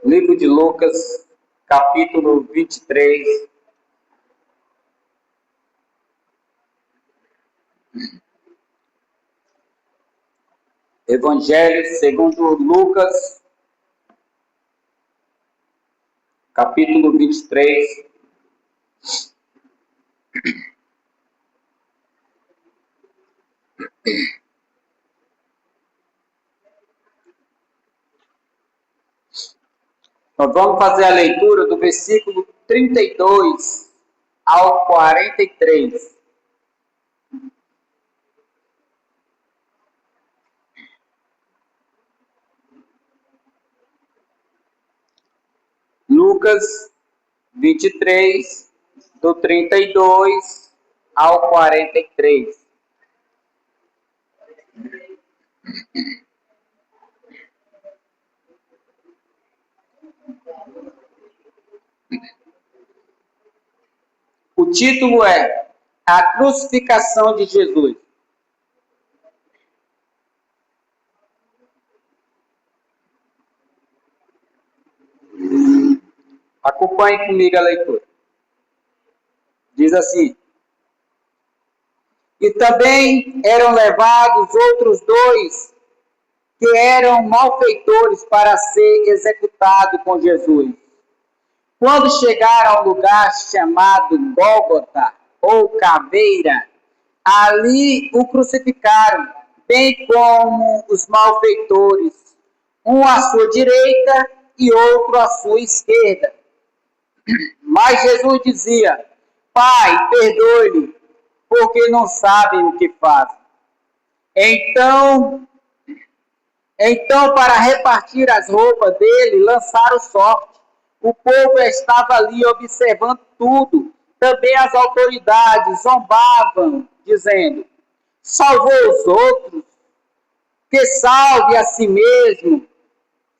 Livro de Lucas, capítulo 23. Evangelho segundo Lucas, capítulo 23. Nós vamos fazer a leitura do versículo 32 ao 43. Lucas 23, do 32 ao 43. O título é A Crucificação de Jesus. Acompanhe comigo a leitura. Diz assim: E também eram levados outros dois que eram malfeitores para ser executado com Jesus. Quando chegaram ao lugar chamado Gólgota, ou Caveira, ali o crucificaram, bem como os malfeitores, um à sua direita e outro à sua esquerda. Mas Jesus dizia: Pai, perdoe-lhe, porque não sabem o que fazem. Então, para repartir as roupas dele, lançaram sorte. O povo estava ali observando tudo. Também as autoridades zombavam, dizendo: salvou os outros, que salve a si mesmo,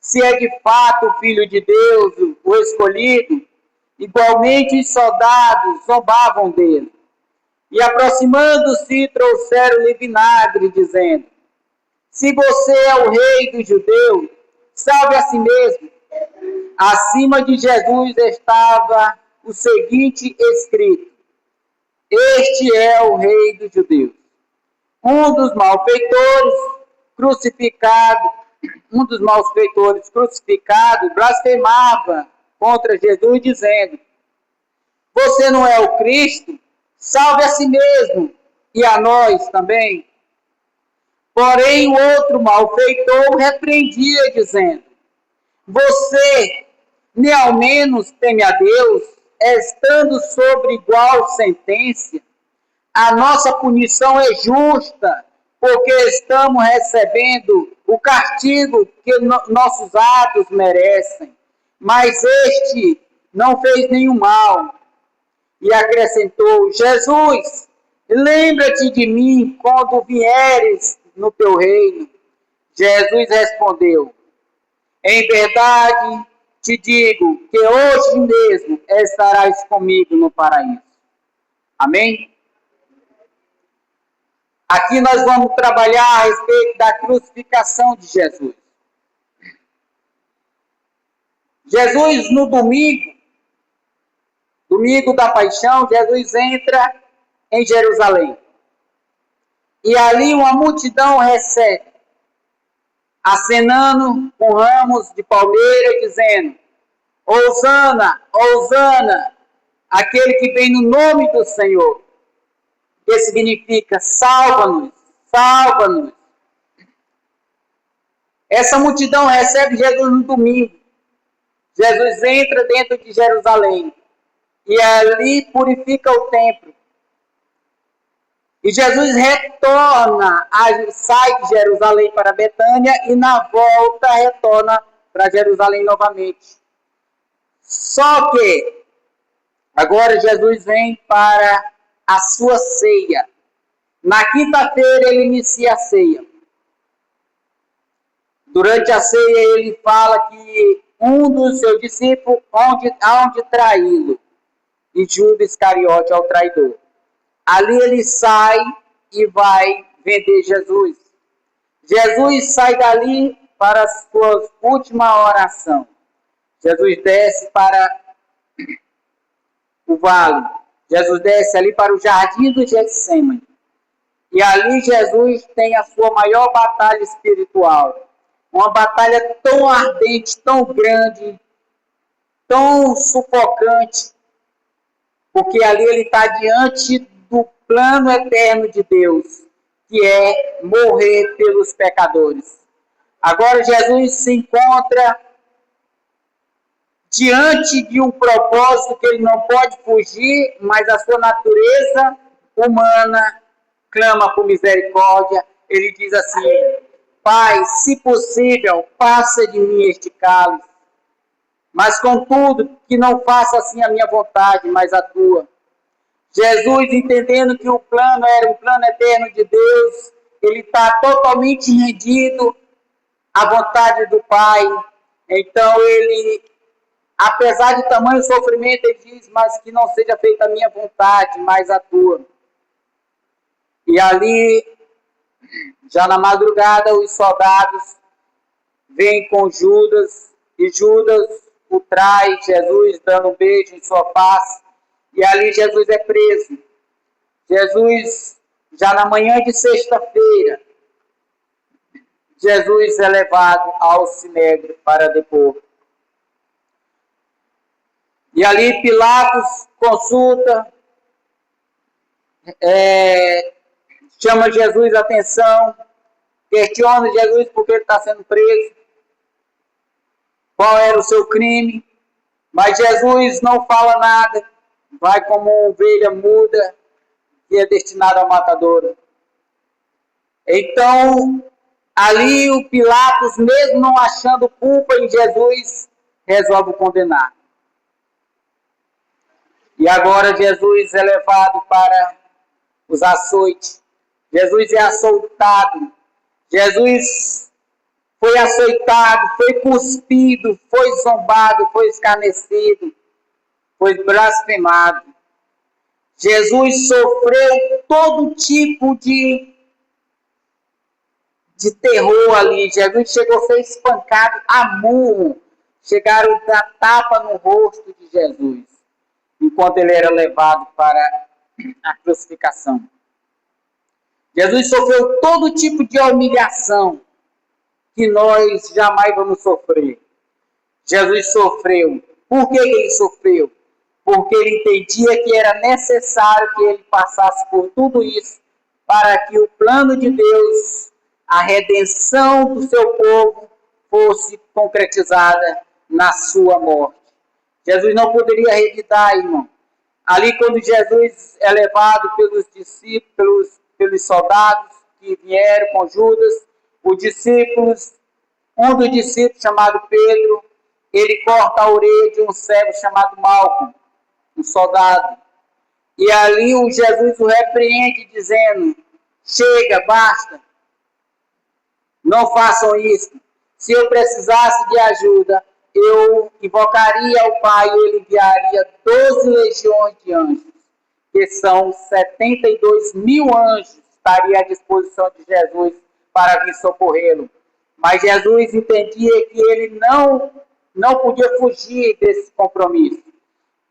se é de fato o Filho de Deus, o escolhido. Igualmente os soldados zombavam dele. E aproximando-se, trouxeram-lhe vinagre, dizendo: se você é o rei dos judeus, salve a si mesmo. Acima de Jesus estava o seguinte escrito: este é o rei dos judeus. Um dos malfeitores crucificado, blasfemava contra Jesus, dizendo: você não é o Cristo? Salve a si mesmo e a nós também. Porém, o outro malfeitor repreendia, dizendo: você nem ao menos teme a Deus, estando sobre igual sentença? A nossa punição é justa, porque estamos recebendo o castigo que nossos atos merecem. Mas este não fez nenhum mal. E acrescentou: Jesus, lembra-te de mim quando vieres no teu reino. Jesus respondeu: em verdade te digo que hoje mesmo estarás comigo no paraíso. Amém? Aqui nós vamos trabalhar a respeito da crucificação de Jesus. Jesus, no domingo da paixão, Jesus entra em Jerusalém. E ali uma multidão recebe, acenando com ramos de palmeira, dizendo: Hosana, Hosana, aquele que vem no nome do Senhor. Que significa: salva-nos, salva-nos. Essa multidão recebe Jesus no domingo. Jesus entra dentro de Jerusalém e ali purifica o templo. E Jesus sai de Jerusalém para Betânia e na volta retorna para Jerusalém novamente. Só que agora Jesus vem para a sua ceia. Na quinta-feira ele inicia a ceia. Durante a ceia ele fala que um dos seus discípulos há de traí-lo. E Judas Iscariote é o traidor. Ali ele sai e vai vender Jesus. Jesus sai dali para a sua última oração. Jesus desce para o vale. Jesus desce ali para o jardim do Getsêmani. E ali Jesus tem a sua maior batalha espiritual. Uma batalha tão ardente, tão grande, tão sufocante, porque ali ele está diante do plano eterno de Deus, que é morrer pelos pecadores. Agora Jesus se encontra diante de um propósito que ele não pode fugir, mas a sua natureza humana clama por misericórdia. Ele diz assim: Pai, se possível, passa de mim este cálice, mas contudo, que não faça assim a minha vontade, mas a tua. Jesus, entendendo que o plano era o plano eterno de Deus, ele está totalmente rendido à vontade do Pai. Então ele, apesar de tamanho sofrimento, ele diz: mas que não seja feita a minha vontade, mas a tua. E ali, já na madrugada, os soldados vêm com Judas, e Judas o trai, Jesus dando um beijo em sua face, e ali Jesus é preso. Jesus, já na manhã de sexta-feira, Jesus é levado ao Sinédrio para depor. E ali Pilatos consulta, chama Jesus a atenção, questiona Jesus porque ele está sendo preso, qual era o seu crime, mas Jesus não fala nada, vai como uma ovelha muda que é destinada ao matadouro. Então, ali o Pilatos, mesmo não achando culpa em Jesus, resolve condenar. E agora Jesus é levado para os açoites. Jesus é açoitado. Jesus foi açoitado, foi cuspido, foi zombado, foi escarnecido, foi blasfemado. Jesus sofreu todo tipo de terror ali. Jesus chegou a ser espancado a murro. Chegaram a dar tapa no rosto de Jesus, enquanto ele era levado para a crucificação. Jesus sofreu todo tipo de humilhação que nós jamais vamos sofrer. Jesus sofreu. Por que ele sofreu? Porque ele entendia que era necessário que ele passasse por tudo isso para que o plano de Deus, a redenção do seu povo, fosse concretizada na sua morte. Jesus não poderia revidar, irmão. Ali, quando Jesus é levado pelos discípulos, pelos soldados que vieram com Judas, os discípulos, um dos discípulos, chamado Pedro, ele corta a orelha de um servo chamado Malco, um soldado. E ali o Jesus o repreende, dizendo: chega, basta, não façam isso. Se eu precisasse de ajuda, eu invocaria ao Pai e ele enviaria 12 legiões de anjos, que são 72 mil anjos, estaria à disposição de Jesus para vir socorrê-lo. Mas Jesus entendia que ele não podia fugir desse compromisso.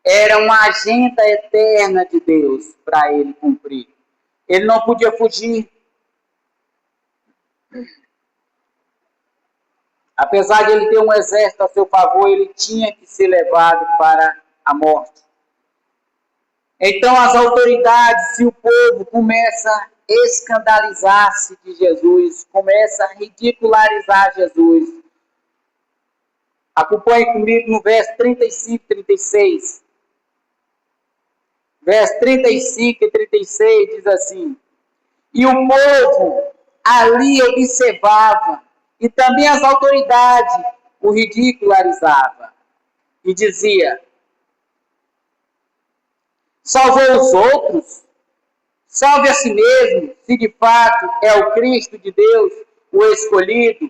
Era uma agenda eterna de Deus para ele cumprir. Ele não podia fugir. Apesar de ele ter um exército a seu favor, ele tinha que ser levado para a morte. Então as autoridades e o povo começam a escandalizar-se de Jesus, começam a ridicularizar Jesus. Acompanhe comigo no verso 35 e 36. Verso 35 e 36 diz assim: e o povo ali observava, e também as autoridades o ridicularizavam, e dizia: salvou os outros, salve a si mesmo, se de fato é o Cristo de Deus, o escolhido.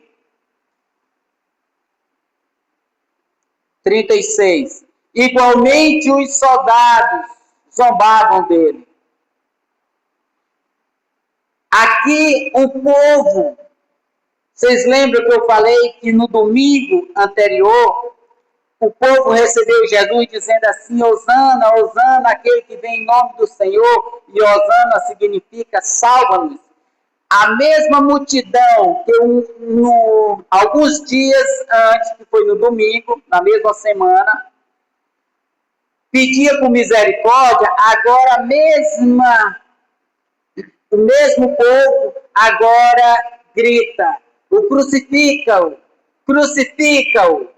36. Igualmente os soldados zombavam dele. Aqui o povo, vocês lembram que eu falei que no domingo anterior, o povo recebeu Jesus dizendo assim: Hosana, Hosana, aquele que vem em nome do Senhor, e Hosana significa salva-nos. A mesma multidão que alguns dias antes, que foi no domingo, na mesma semana, pedia por misericórdia, agora o mesmo povo agora grita: o crucificam, crucificam,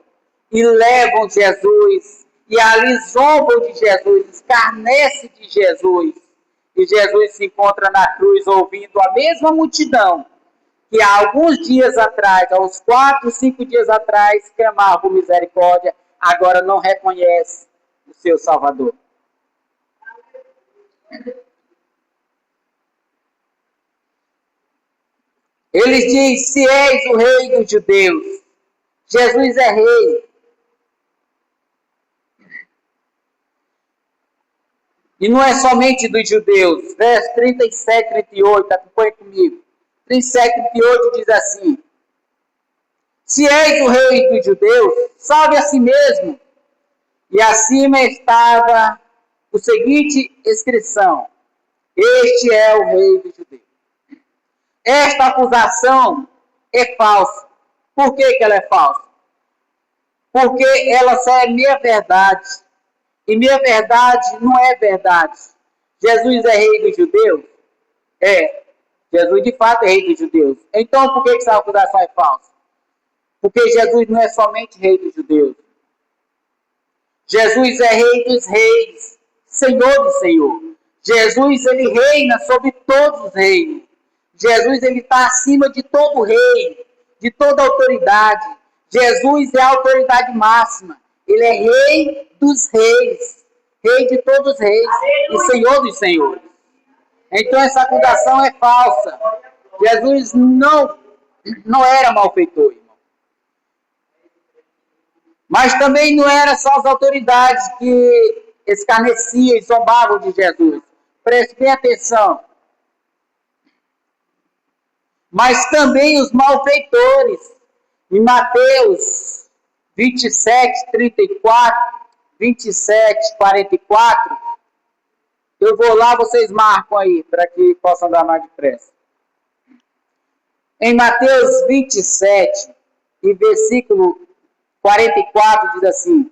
e levam Jesus, e ali zombam de Jesus, escarnecem de Jesus, e Jesus se encontra na cruz ouvindo a mesma multidão que há alguns dias atrás, há uns 4, 5 dias atrás, clamava por misericórdia, agora não reconhece o seu Salvador. Eles dizem: se és o rei dos judeus, Jesus é rei. E não é somente dos judeus. Verso 37, 38, acompanhe comigo. 37, 38 diz assim: se és o rei dos judeus, salve a si mesmo. E acima estava o seguinte inscrição: este é o rei dos judeus. Esta acusação é falsa. Por que ela é falsa? Porque ela só é meia verdade. E meia verdade não é verdade. Jesus é rei dos judeus? É. Jesus de fato é rei dos judeus. Então por que essa acusação é falsa? Porque Jesus não é somente rei dos judeus. Jesus é rei dos reis, Senhor do Senhor. Jesus, ele reina sobre todos os reinos. Jesus, ele está acima de todo rei, de toda autoridade. Jesus é a autoridade máxima. Ele é rei dos reis, rei de todos os reis e Senhor dos senhores. Então essa acusação é falsa. Jesus não era malfeitor, irmão. Mas também não era só as autoridades que escarneciam e zombavam de Jesus. Preste bem atenção. Mas também os malfeitores. Em Mateus 27, 34, 27, 44. Eu vou lá, vocês marcam aí, para que possam andar mais depressa. Em Mateus 27, e versículo 44, diz assim: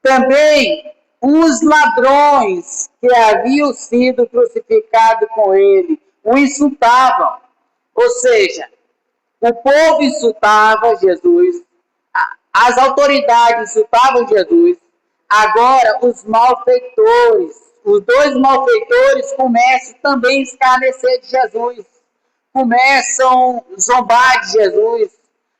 também os ladrões que haviam sido crucificados com ele o insultavam. Ou seja, o povo insultava Jesus, as autoridades insultavam Jesus, agora os malfeitores, os dois malfeitores começam também a escarnecer de Jesus, começam a zombar de Jesus,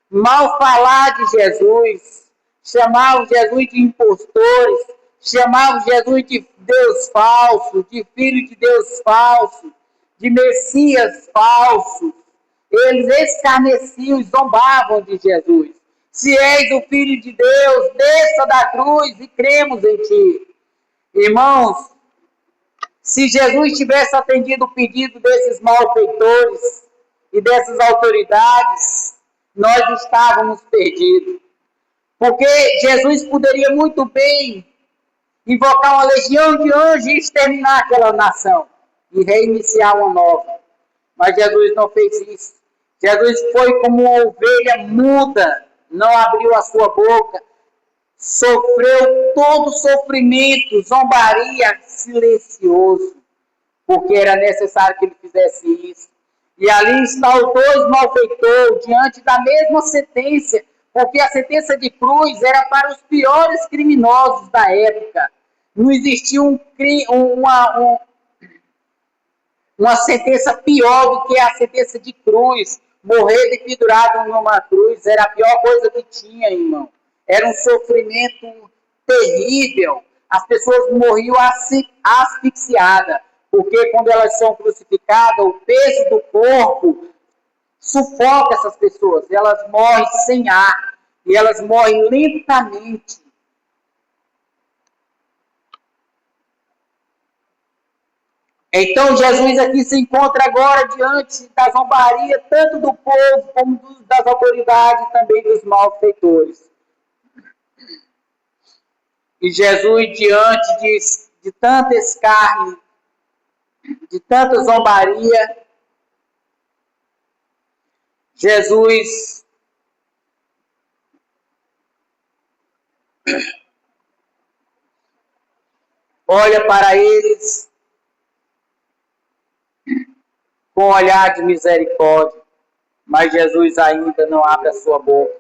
mal falar de Jesus, chamavam Jesus de impostores, chamavam Jesus de Deus falso, de filho de Deus falso, de Messias falso. Eles escarneciam e zombavam de Jesus. Se és o Filho de Deus, desça da cruz e cremos em ti. Irmãos, se Jesus tivesse atendido o pedido desses malfeitores e dessas autoridades, nós estávamos perdidos. Porque Jesus poderia muito bem invocar uma legião de anjos e exterminar aquela nação e reiniciar uma nova. Mas Jesus não fez isso. Jesus foi como uma ovelha muda, não abriu a sua boca, sofreu todo sofrimento, zombaria, silencioso, porque era necessário que ele fizesse isso. E ali está os dois malfeitores, diante da mesma sentença, porque a sentença de cruz era para os piores criminosos da época. Não existia uma sentença pior do que a sentença de cruz. Morrer pendurado numa cruz era a pior coisa que tinha, irmão. Era um sofrimento terrível. As pessoas morriam asfixiadas, porque quando elas são crucificadas, o peso do corpo sufoca essas pessoas. Elas morrem sem ar e elas morrem lentamente. Então Jesus aqui se encontra agora diante da zombaria tanto do povo como das autoridades e também dos malfeitores. E Jesus, diante de tanta escárnio, de tanta zombaria, Jesus olha para eles com um olhar de misericórdia, mas Jesus ainda não abre a sua boca.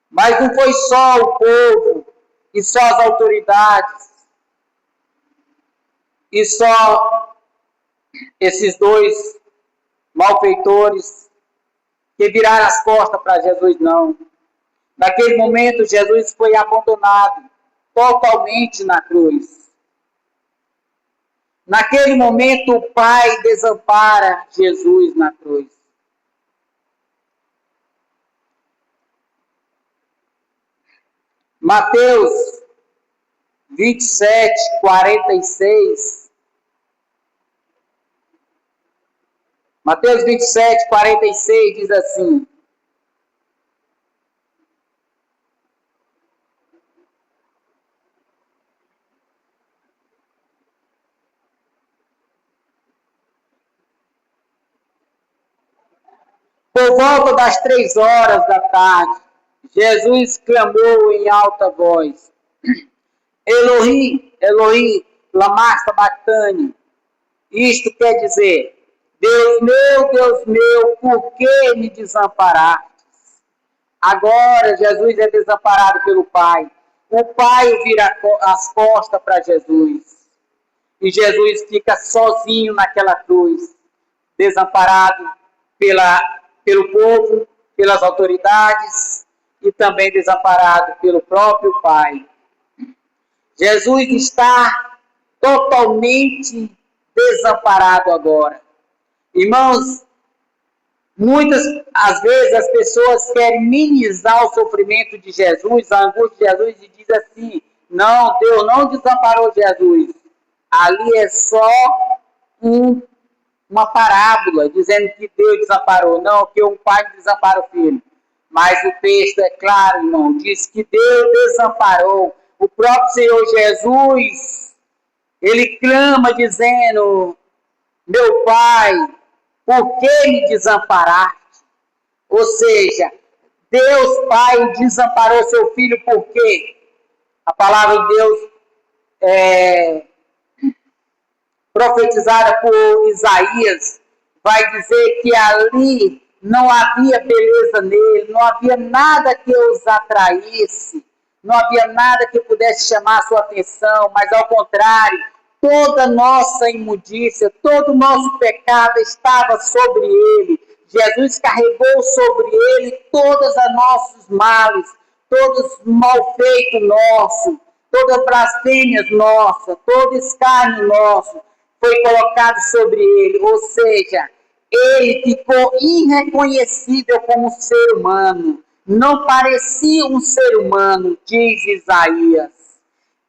Mas não foi só o povo e só as autoridades e só esses dois malfeitores que viraram as costas para Jesus, não. Naquele momento, Jesus foi abandonado totalmente na cruz. Naquele momento, o Pai desampara Jesus na cruz. Mateus 27, 46. Mateus 27, 46 diz assim: por volta das 3 horas da tarde, Jesus clamou em alta voz: Elohim, Elohim, lama sabachthani. Isto quer dizer: Deus meu, por que me desamparaste? Agora Jesus é desamparado pelo Pai. O Pai vira as costas para Jesus. E Jesus fica sozinho naquela cruz, desamparado pelo povo, pelas autoridades e também desamparado pelo próprio Pai. Jesus está totalmente desamparado agora. Irmãos, muitas às vezes as pessoas querem minimizar o sofrimento de Jesus, a angústia de Jesus, e diz assim: não, Deus não desamparou Jesus. Ali é só uma parábola dizendo que Deus desamparou, não, que um pai desampara o filho. Mas o texto é claro, irmão, diz que Deus desamparou. O próprio Senhor Jesus, ele clama dizendo: meu Pai, por que me desamparaste? Ou seja, Deus Pai desamparou seu filho por quê? A palavra de Deus profetizada por Isaías vai dizer que ali não havia beleza nele, não havia nada que os atraísse, não havia nada que pudesse chamar a sua atenção, mas ao contrário, toda nossa imundícia, todo o nosso pecado estava sobre ele. Jesus carregou sobre ele todos os nossos males, todos os malfeitos nossos, todas as blasfêmias nossas, todo escárnio nosso foi colocado sobre ele, ou seja, ele ficou irreconhecível como ser humano, não parecia um ser humano, diz Isaías.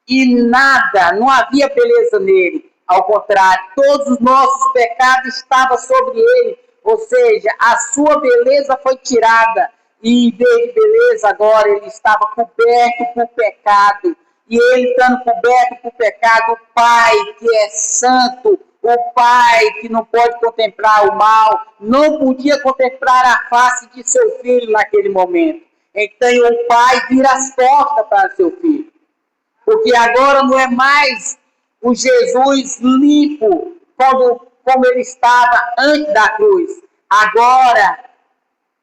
E nada, não havia beleza nele. Ao contrário, todos os nossos pecados estavam sobre ele. Ou seja, a sua beleza foi tirada. E em vez de beleza, agora ele estava coberto por pecado. E ele estando coberto por pecado, o Pai que é santo, o Pai que não pode contemplar o mal, não podia contemplar a face de seu filho naquele momento. Então o Pai vira as costas para seu filho. Porque agora não é mais o Jesus limpo como ele estava antes da cruz. Agora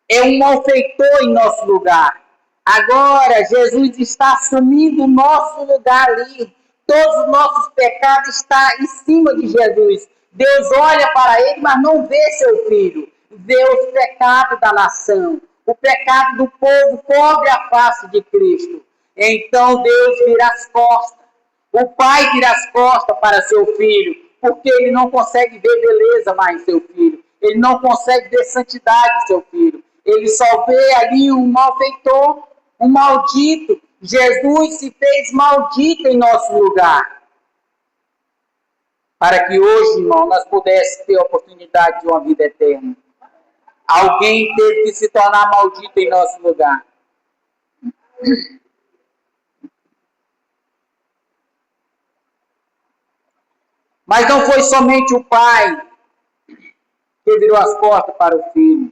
é um malfeitor em nosso lugar. Agora Jesus está assumindo o nosso lugar ali. Todos os nossos pecados estão em cima de Jesus. Deus olha para ele, mas não vê seu filho. Vê o pecado da nação. O pecado do povo cobre a face de Cristo. Então Deus vira as costas. O pai vira as costas para seu filho, porque ele não consegue ver beleza mais em seu filho. Ele não consegue ver santidade em seu filho. Ele só vê ali um malfeitor, um maldito. Jesus se fez maldito em nosso lugar. Para que hoje, irmão, nós pudéssemos ter a oportunidade de uma vida eterna. Alguém teve que se tornar maldito em nosso lugar. Mas não foi somente o pai que virou as costas para o filho.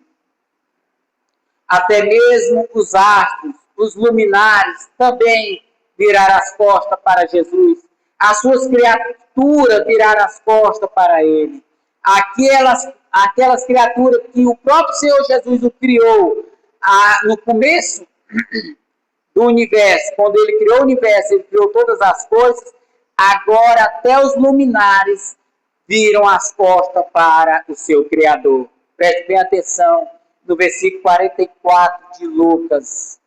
Até mesmo os astros, os luminares, também viraram as costas para Jesus. As suas criaturas viraram as costas para ele. Aquelas criaturas que o próprio Senhor Jesus o criou no começo do universo, quando ele criou o universo, ele criou todas as coisas, agora até os luminares viram as costas para o seu Criador. Preste bem atenção no versículo 44 de Lucas.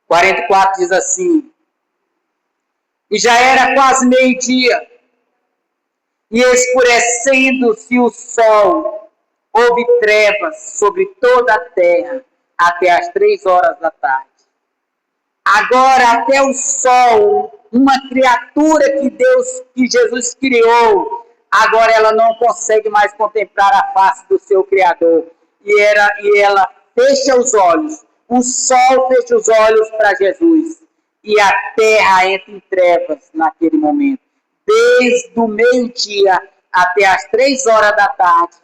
44 diz assim: e já era quase meio-dia, e escurecendo-se o sol, houve trevas sobre toda a terra até as 3 horas da tarde. Agora até o sol, uma criatura que Jesus criou, agora ela não consegue mais contemplar a face do seu Criador. E ela fecha os olhos. O sol fecha os olhos para Jesus. E a terra entra em trevas naquele momento. Desde o meio-dia até as 3 horas da tarde,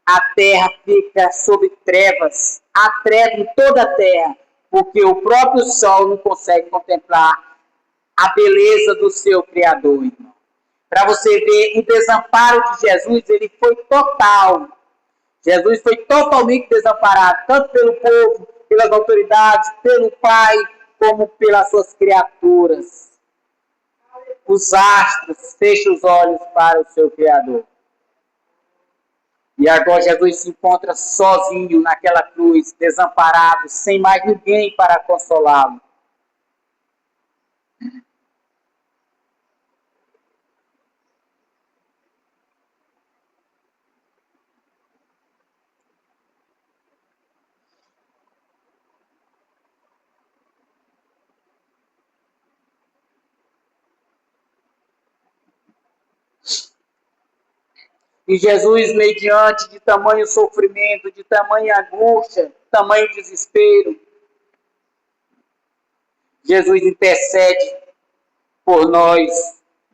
a terra fica sob trevas. Há treva em toda a terra, porque o próprio sol não consegue contemplar a beleza do seu Criador, irmão. Para você ver, o desamparo de Jesus, ele foi total. Jesus foi totalmente desamparado, tanto pelo povo, pelas autoridades, pelo Pai, como pelas suas criaturas. Os astros fecham os olhos para o seu Criador. E agora Jesus se encontra sozinho naquela cruz, desamparado, sem mais ninguém para consolá-lo. E Jesus, mediante de tamanho sofrimento, de tamanha angústia, tamanho desespero, Jesus intercede por nós,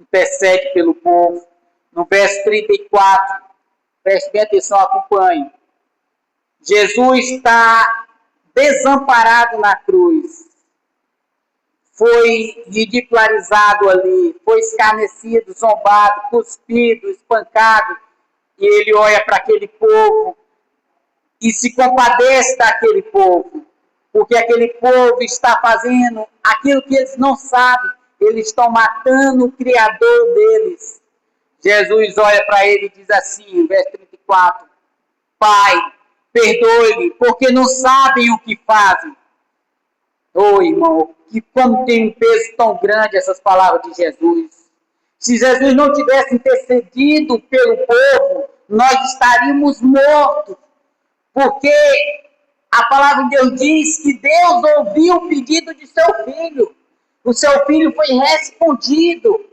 intercede pelo povo. No verso 34, preste bem atenção, acompanhe. Jesus está desamparado na cruz. Foi ridicularizado ali, foi escarnecido, zombado, cuspido, espancado. E ele olha para aquele povo e se compadece daquele povo, porque aquele povo está fazendo aquilo que eles não sabem, eles estão matando o Criador deles. Jesus olha para ele e diz assim, verso 34, Pai, perdoe-lhe, porque não sabem o que fazem. Ô irmão, que como tem um peso tão grande essas palavras de Jesus. Se Jesus não tivesse intercedido pelo povo, nós estaríamos mortos. Porque a palavra de Deus diz que Deus ouviu o pedido de seu filho. O seu filho foi respondido.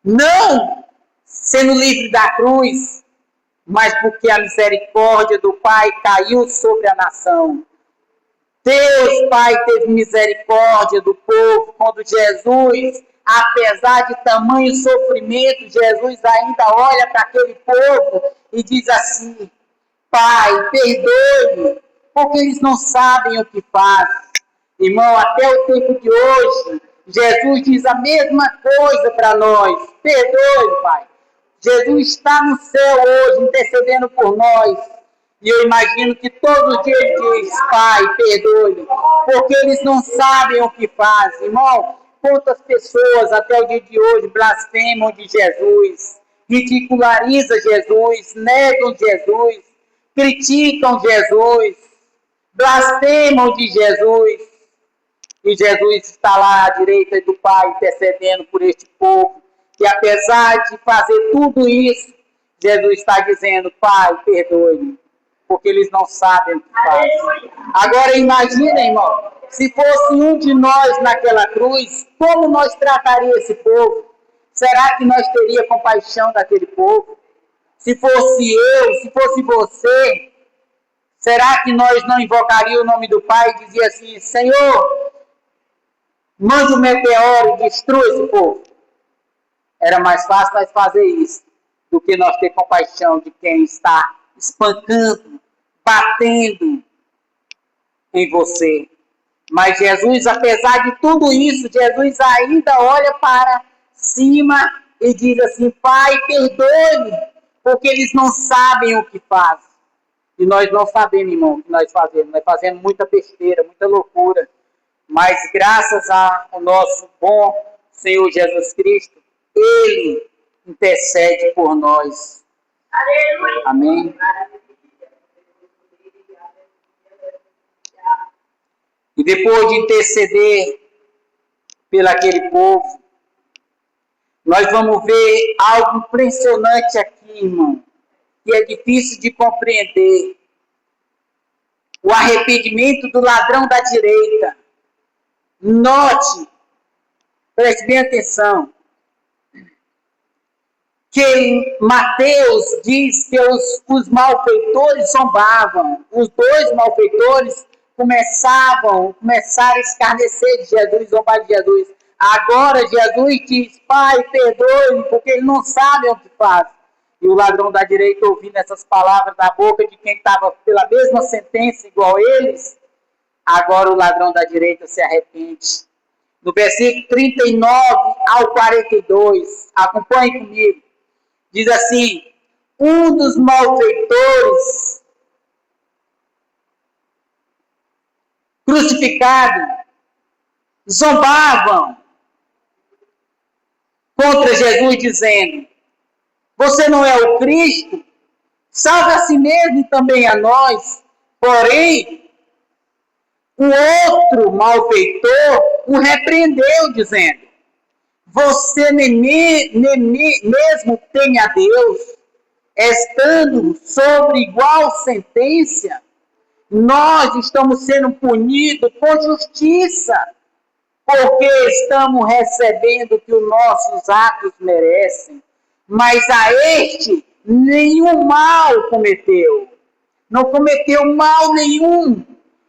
Não sendo livre da cruz, mas porque a misericórdia do Pai caiu sobre a nação. Deus, Pai, teve misericórdia do povo quando Jesus, apesar de tamanho sofrimento, Jesus ainda olha para aquele povo e diz assim, Pai, perdoe-me, porque eles não sabem o que fazem. Irmão, até o tempo de hoje, Jesus diz a mesma coisa para nós. Perdoe, Pai. Jesus está no céu hoje, intercedendo por nós. E eu imagino que todo dia ele diz, Pai, perdoe, porque eles não sabem o que fazem. Irmão, quantas pessoas até o dia de hoje blasfemam de Jesus, ridicularizam Jesus, negam Jesus, criticam Jesus, blasfemam de Jesus. E Jesus está lá à direita do Pai, intercedendo por este povo, que apesar de fazer tudo isso, Jesus está dizendo, Pai, perdoe-me, porque eles não sabem o que fazem. Agora imagina, irmão, se fosse um de nós naquela cruz, como nós trataríamos esse povo? Será que nós teríamos compaixão daquele povo? Se fosse eu, se fosse você, será que nós não invocaríamos o nome do Pai e dizia assim, Senhor, mande um meteoro e destrua esse povo? Era mais fácil nós fazer isso do que nós ter compaixão de quem está espancando, batendo em você. Mas Jesus, apesar de tudo isso, Jesus ainda olha para cima e diz assim: Pai, perdoe-me, porque eles não sabem o que fazem. E nós não sabemos, irmão, o que nós fazemos. Nós fazemos muita besteira, muita loucura. Mas graças ao nosso bom Senhor Jesus Cristo, Ele intercede por nós. Aleluia. Amém. E depois de interceder pelaquele povo, nós vamos ver algo impressionante aqui, irmão, que é difícil de compreender. O arrependimento do ladrão da direita. Note, preste bem atenção, que Mateus diz que os malfeitores zombavam. Os dois malfeitores começaram a escarnecer de Jesus, zombar de Jesus. Agora Jesus diz: Pai, perdoe-me, porque eles não sabem o que fazem. E o ladrão da direita, ouvindo essas palavras da boca de quem estava pela mesma sentença igual eles, agora o ladrão da direita se arrepende. No versículo 39 ao 42, acompanhe comigo, diz assim: um dos malfeitores crucificados zombavam contra Jesus, dizendo: Você não é o Cristo? Salve a si mesmo e também a nós. Porém, o outro malfeitor o repreendeu, dizendo: Você nem mesmo teme a Deus, estando sobre igual sentença? Nós estamos sendo punidos por justiça, porque estamos recebendo o que os nossos atos merecem. Mas a este nenhum mal cometeu. Não cometeu mal nenhum.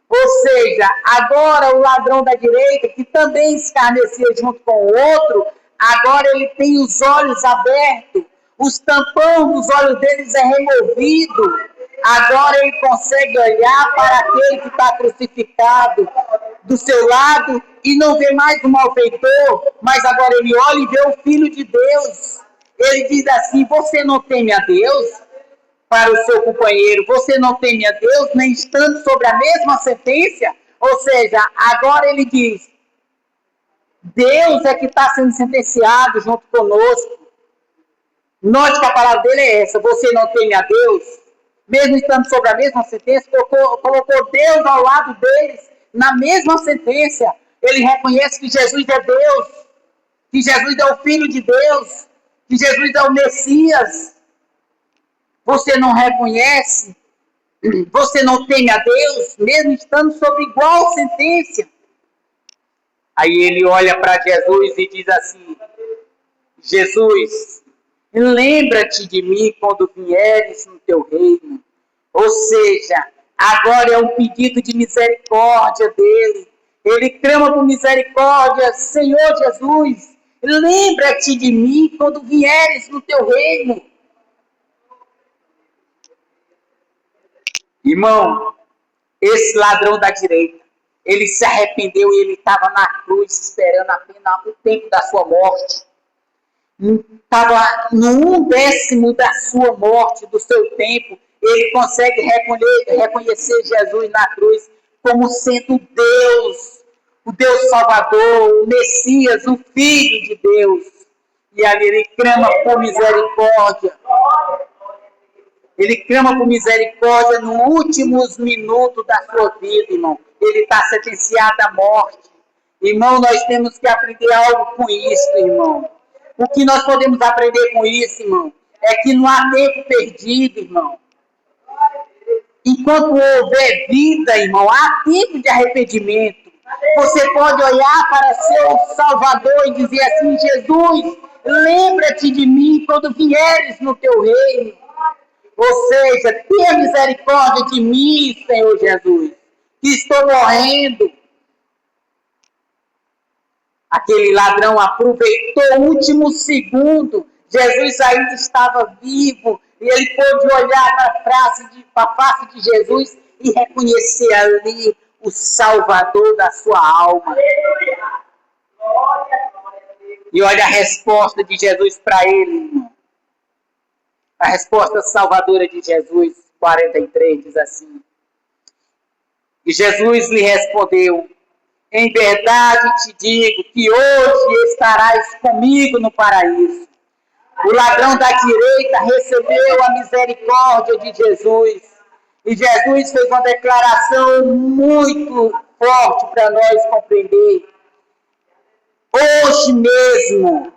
Ou seja, agora o ladrão da direita, que também escarnecia junto com o outro, agora ele tem os olhos abertos, os tampão dos olhos deles é removido. Agora ele consegue olhar para aquele que está crucificado do seu lado e não vê mais o malfeitor, mas agora ele olha e vê o Filho de Deus. Ele diz assim: Você não teme a Deus? Para o seu companheiro, você não teme a Deus, nem estando sobre a mesma sentença? Ou seja, agora ele diz: Deus é que está sendo sentenciado junto conosco. Note que a palavra dele é essa: você não teme a Deus, mesmo estando sobre a mesma sentença, colocou Deus ao lado deles, na mesma sentença. Ele reconhece que Jesus é Deus, que Jesus é o Filho de Deus, que Jesus é o Messias. Você não reconhece? Você não teme a Deus, mesmo estando sob igual sentença? Aí ele olha para Jesus e diz assim: Jesus, lembra-te de mim quando vieres no teu reino. Ou seja, agora é um pedido de misericórdia dele. Ele clama por misericórdia: Senhor Jesus, lembra-te de mim quando vieres no teu reino. Irmão, esse ladrão da direita, ele se arrependeu e ele estava na cruz esperando apenas o tempo da sua morte. Estava no 1/10 da sua morte, do seu tempo. Ele consegue reconhecer Jesus na cruz como sendo Deus, o Deus Salvador, o Messias, o Filho de Deus. E ali ele clama por misericórdia. Ele clama por misericórdia nos últimos minutos da sua vida, irmão. Ele está sentenciado à morte. Irmão, nós temos que aprender algo com isso, irmão. O que nós podemos aprender com isso, irmão, é que não há tempo perdido, irmão. Enquanto houver vida, irmão, há tempo de arrependimento. Você pode olhar para seu Salvador e dizer assim: Jesus, lembra-te de mim quando vieres no teu reino. Ou seja, tenha misericórdia de mim, Senhor Jesus, que estou morrendo. Aquele ladrão aproveitou o último segundo. Jesus ainda estava vivo e ele pôde olhar para a face de Jesus e reconhecer ali o Salvador da sua alma. E olha a resposta de Jesus para ele, irmão. A resposta salvadora de Jesus, 43, diz assim. E Jesus lhe respondeu: em verdade te digo que hoje estarás comigo no paraíso. O ladrão da direita recebeu a misericórdia de Jesus. E Jesus fez uma declaração muito forte para nós compreender. Hoje mesmo,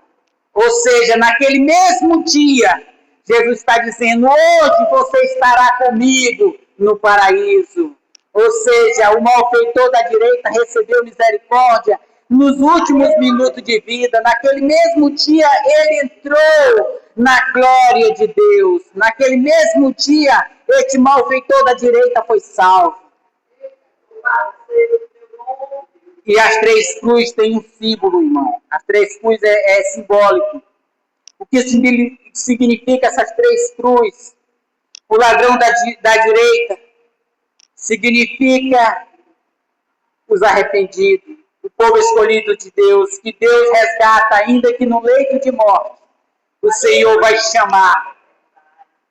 ou seja, naquele mesmo dia, Jesus está dizendo: hoje você estará comigo no paraíso. Ou seja, o malfeitor da direita recebeu misericórdia nos últimos minutos de vida. Naquele mesmo dia, ele entrou na glória de Deus. Naquele mesmo dia, este malfeitor da direita foi salvo. E as três cruzes têm um símbolo, irmão. As três cruzes é simbólico. O que significa essas três cruzes? O ladrão da direita significa os arrependidos, o povo escolhido de Deus, que Deus resgata, ainda que no leito de morte, o Senhor vai chamar.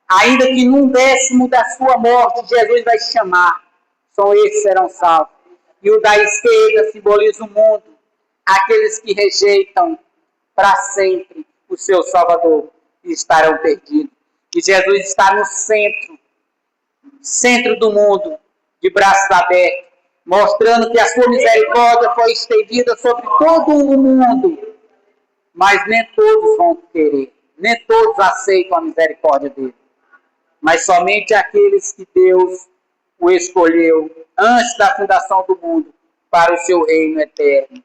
Ainda que num 10º da sua morte, Jesus vai chamar. Só esses serão salvos. E o da esquerda simboliza o mundo, aqueles que rejeitam para sempre o seu Salvador e estarão perdidos. E Jesus está no centro do mundo, de braços abertos, mostrando que a sua misericórdia foi estendida sobre todo o mundo. Mas nem todos vão querer, nem todos aceitam a misericórdia dele. Mas somente aqueles que Deus o escolheu antes da fundação do mundo para o seu reino eterno.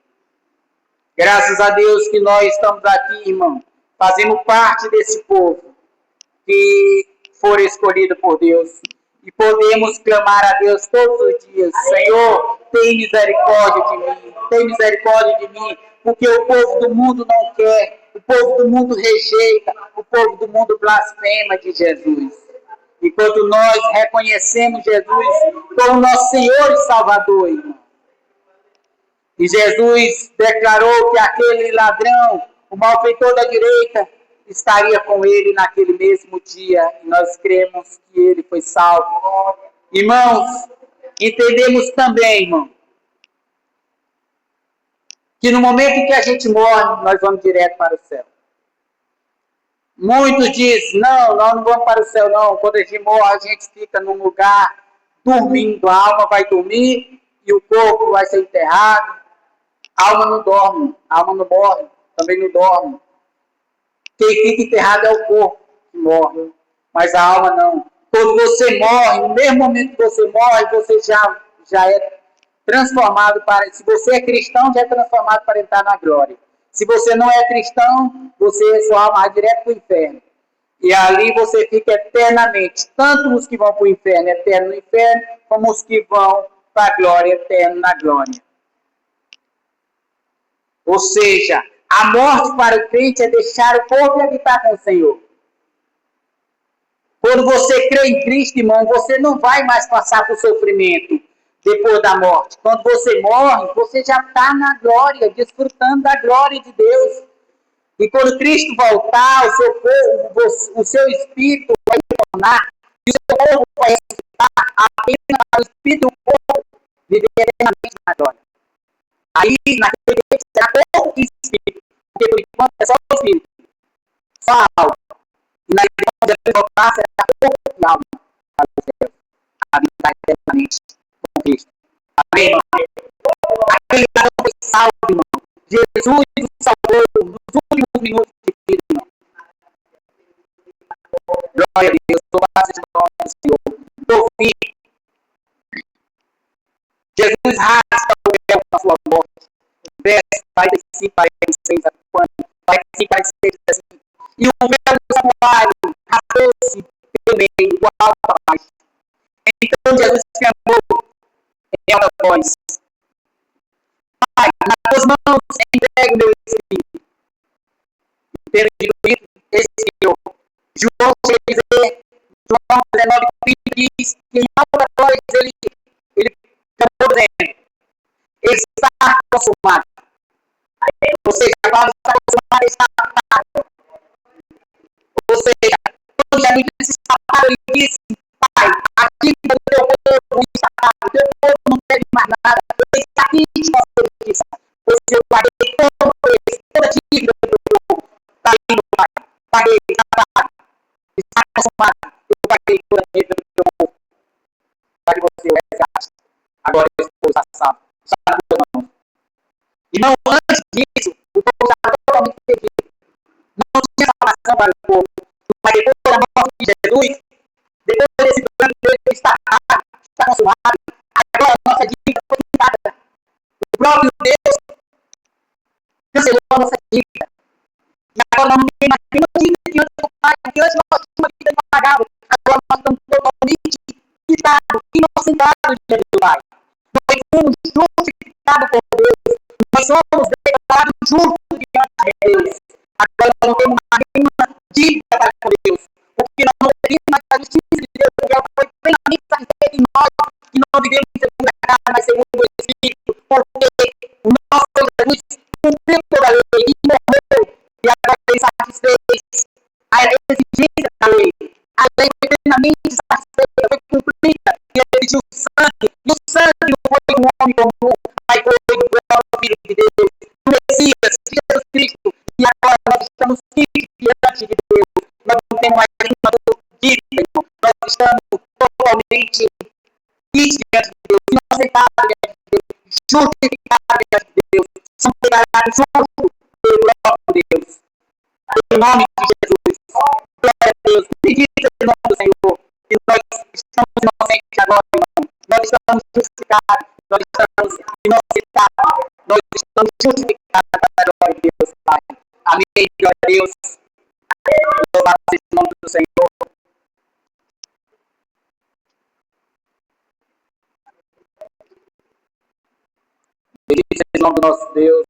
Graças a Deus que nós estamos aqui, irmão, fazendo parte desse povo que for escolhido por Deus. E podemos clamar a Deus todos os dias: Senhor, tem misericórdia de mim, tem misericórdia de mim, porque o povo do mundo não quer, o povo do mundo rejeita, o povo do mundo blasfema de Jesus. Enquanto nós reconhecemos Jesus como nosso Senhor e Salvador, irmão. E Jesus declarou que aquele ladrão, o malfeitor da direita, estaria com ele naquele mesmo dia. E nós cremos que ele foi salvo. Irmãos, entendemos também, irmão, que no momento em que a gente morre, nós vamos direto para o céu. Muitos dizem: não, nós não vamos para o céu não. Quando a gente morre, a gente fica num lugar dormindo. A alma vai dormir e o corpo vai ser enterrado. A alma não dorme, a alma não morre, também não dorme. Quem fica enterrado é o corpo que morre, mas a alma não. Quando você morre, no mesmo momento que você morre, você já é transformado para... Se você é cristão, já é transformado para entrar na glória. Se você não é cristão, sua alma vai direto para o inferno. E ali você fica eternamente. Tanto os que vão para o inferno, eterno no inferno, como os que vão para a glória, eterno na glória. Ou seja, a morte para o crente é deixar o corpo e habitar com o Senhor. Quando você crê em Cristo, irmão, você não vai mais passar por sofrimento depois da morte. Quando você morre, você já está na glória, desfrutando da glória de Deus. E quando Cristo voltar, o seu espírito vai retornar, e o seu corpo vai ressuscitar, apenas o espírito e o corpo viverem eternamente na glória. Aí, naquele momento, será corpo e espírito. Porque, por enquanto, é só o espírito. Só a alma. E na igreja, de voltar, será corpo e alma. Para o céu. Habitar eternamente com Cristo. Amém, irmão? Aquele cara foi salvo, irmão. Jesus o salvou nos últimos minutos de vida, irmão. Glória a Deus. Louvado seja o nome do Senhor. Por fim, Jesus rasga o véu com a sua morte. Verso 45, 46, 45, 46, assim. E o véu do santuário rasgou-se pelo meio, igual para baixo. Então Jesus clamou em alta voz: Pai, na tuas mãos entrego o meu espírito. Tendo dito isso, esse Senhor, João chega a dizer, João 19, diz que em alta voz ele acabou dizendo, está consumado. Ou seja, a palavra está consumada, está acabado. Ou seja, quando Jesus disse está acabado, ele disse, Pai, aqui do teu povo está acabado, o teu povo não deve mais nada, eu está aqui de vossa justiça, pois eu paguei todo o preço, toda a dívida do teu povo, está indo, Pai, paguei, está pago, está consumado, eu paguei toda a dívida do teu povo, para que você o resgate. Agora eu estou salvo, está na tua mão. E não antes disso, o povo estava totalmente perdido. Não tinha salvação para o povo. Mas depois da morte de Jesus, depois desse plano de Deus está consumado, agora a nossa dívida foi quitada. O próprio Deus cancelou a nossa dívida. E agora não tem mais nenhuma dívida diante do Pai, porque antes nós tínhamos uma dívida impagável. Agora nós estamos totalmente quitados, inocentados diante do Pai. Nós somos justificados por Deus. Nós somos declarados justos diante de Deus. Agora nós não temos mais nenhuma dívida para com Deus. Porque nós não temos mais a justiça de Deus, porque ela foi plenamente satisfeita em nós, que não vivemos segundo a carne, mas segundo o Espírito. Porque o nosso Deus Jesus cumpriu toda a lei e morreu. E agora ele satisfez a exigência da lei. A lei foi plenamente satisfeita, foi cumprida. E ele pediu sangue. E o sangue não foi um homem comum, mas foi o próprio Filho de Deus, o Messias, Jesus Cristo. E agora nós estamos firmes diante de Deus. Nós não temos mais nenhuma dívida. Nós estamos totalmente firmes diante de Deus, inocentados diante de Deus, justificados diante de Deus. Somos declarados justos pelo próprio Deus. Em nome de Jesus. Glória a Deus. Bendito seja o nome do Senhor. E nós estamos inocentes agora, irmão. Nós estamos justificados. Nós estamos inocentados. Nós estamos justificados para a glória de Deus, Pai. Amém. Glória a Deus. Louvado seja o nome do Senhor. Bendito seja o nome do nosso Deus.